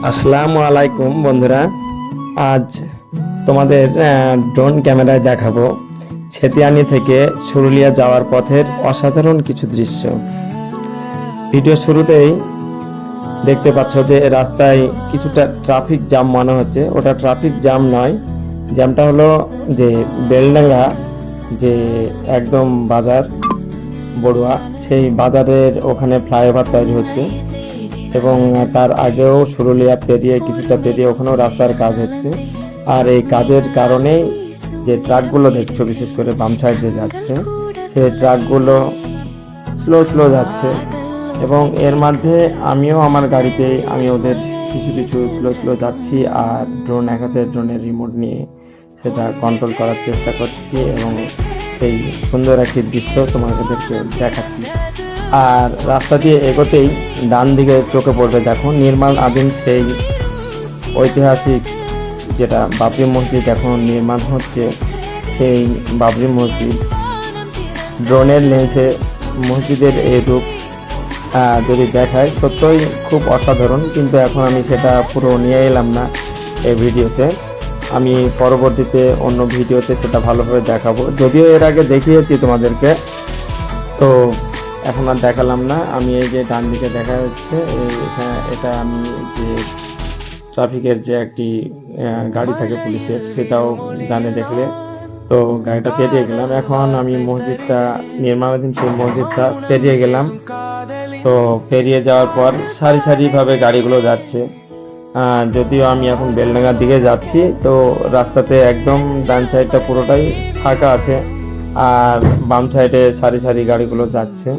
আসসালামু আলাইকুম বন্ধুরা। আজ তোমাদের ড্রোন ক্যামেরায় দেখাবো ছেতিয়ানি থেকে সুরুলিয়া যাওয়ার পথের অসাধারণ কিছু দৃশ্য। ভিডিও শুরুতেই দেখতে পাচ্ছ যে রাস্তায় কিছুটা ট্রাফিক জ্যাম মনে হচ্ছে। ওটা ট্রাফিক জ্যাম নয়, জ্যামটা হলো যে বেলডাঙ্গা যে একদম বাজার বড়ুয়া, সেই বাজারের ওখানে ফ্লাইওভার তৈরি হচ্ছে এবং তার আগেও সুরুলিয়া পেরিয়ে কিছুটা পেরিয়ে ওখানেও রাস্তার কাজ হচ্ছে। আর এই কাজের কারণেই যে ট্রাকগুলো দেখছো, বিশেষ করে বাম সাইড দিয়ে যাচ্ছে, সেই ট্রাকগুলো স্লো স্লো যাচ্ছে এবং এর মধ্যে আমিও আমার গাড়িতে আমি ওদের কিছু কিছু স্লো স্লো যাচ্ছি আর এক হাতে ড্রোনের রিমোট নিয়ে সেটা কন্ট্রোল করার চেষ্টা করছি এবং সেই সুন্দর একটি দৃশ্য তোমাদেরকে দেখাচ্ছি। আর রাস্তা দিয়ে এগোতেই ডান দিকে চোখে পড়বে, দেখো নির্মাণ আধীন সেই ঐতিহাসিক যেটা বাবরি মসজিদ এখন নির্মাণ হচ্ছে, সেই বাবরি মসজিদ। ড্রোনের লেন্সে মসজিদের এই রূপ যদি দেখায় সত্যই খুব অসাধারণ, কিন্তু এখন আমি সেটা পুরো নিয়ে এলাম না এই ভিডিওতে। আমি পরবর্তীতে অন্য ভিডিওতে সেটা ভালোভাবে দেখাবো, যদিও এর আগে দেখিয়েছি তোমাদেরকে, তো এখন আর দেখালাম না। আমি এই যে ডান দিকে দেখা যাচ্ছে এটা আমি যে ট্রাফিকের যে একটি গাড়ি থাকে পুলিশের, সেটাও জানে দেখলে, তো গাড়িটা পেরিয়ে গেলাম। এখন আমি মসজিদটা নির্মাণাধীন সেই মসজিদটা পেরিয়ে গেলাম। তো পেরিয়ে যাওয়ার পর সারি সারিভাবে গাড়িগুলো যাচ্ছে। যদিও আমি এখন বেলডাঙ্গার দিকে যাচ্ছি, তো রাস্তাতে একদম ডান সাইডটা পুরোটাই ফাঁকা আছে আর বাম সাইডে সারি সারি গাড়িগুলো যাচ্ছে।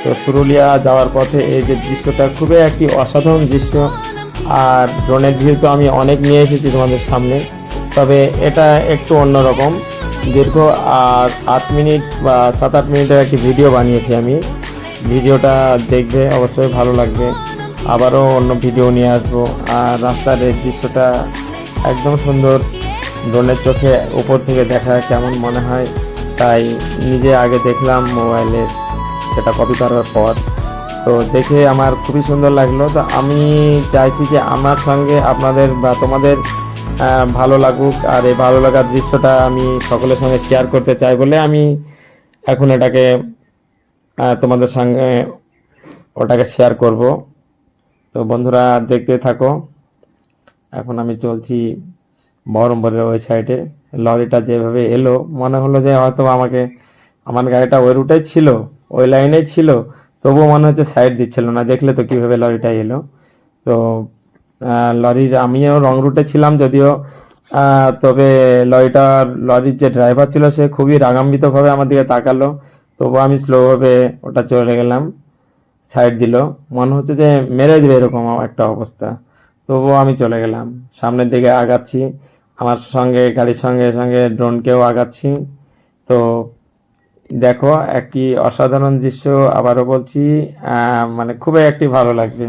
তো পুরুলিয়া যাওয়ার পথে এই যে দৃশ্যটা খুবই একটি অসাধারণ দৃশ্য। আর ড্রোনের ভিউ তো আমি অনেক নিয়ে এসেছি তোমাদের সামনে, তবে এটা একটু অন্যরকম। দীর্ঘ 8 মিনিট বা 7-8 মিনিটের একটি ভিডিও বানিয়েছি আমি। ভিডিওটা দেখবে, অবশ্যই ভালো লাগবে। আবারও অন্য ভিডিও নিয়ে আসবো। আর রাস্তার এই দৃশ্যটা একদম সুন্দর, ড্রোনের চোখে উপর থেকে দেখা কেমন মনে হয়, তাই নিজে আগে দেখলাম মোবাইলে সেটা কপি করার পর, তো দেখে আমার খুবই সুন্দর লাগলো। তো আমি চাইছি যে আমার সঙ্গে আপনাদের বা তোমাদের ভালো লাগুক, আর এই ভালো লাগার দৃশ্যটা আমি সকলের সঙ্গে শেয়ার করতে চাই বলে আমি এখন এটাকে তোমাদের সঙ্গে ওটাকে শেয়ার করব। তো বন্ধুরা দেখতে থাকো। এখন আমি চলছি বহরমপুরের ওই সাইডে। লরিটা যেভাবে এলো মনে হলো যে হয়তো আমার গাড়িটা ওই রুটেই ছিল, ওই লাইনেই ছিল, তবুও মনে হচ্ছে সাইড দিচ্ছিল না। দেখলে তো কীভাবে লরিটা এলো। তো আমিও রং রুটে ছিলাম যদিও, তবে লরির যে ড্রাইভার ছিল সে খুবই রাগান্বিতভাবে আমার দিকে তাকালো, তবুও আমি স্লোভাবে ওটা চলে গেলাম, সাইড দিল, মনে হচ্ছে যে মেরে দিবে এরকম একটা অবস্থা, তবুও আমি চলে গেলাম, সামনের দিকে আগাচ্ছি। আমার সঙ্গে গাড়ির সঙ্গে সঙ্গে ড্রোনকেও আগাচ্ছি। তো দেখো একটি অসাধারণ দৃশ্য, আবারও বলছি, মানে খুবই একটি ভালো লাগবে।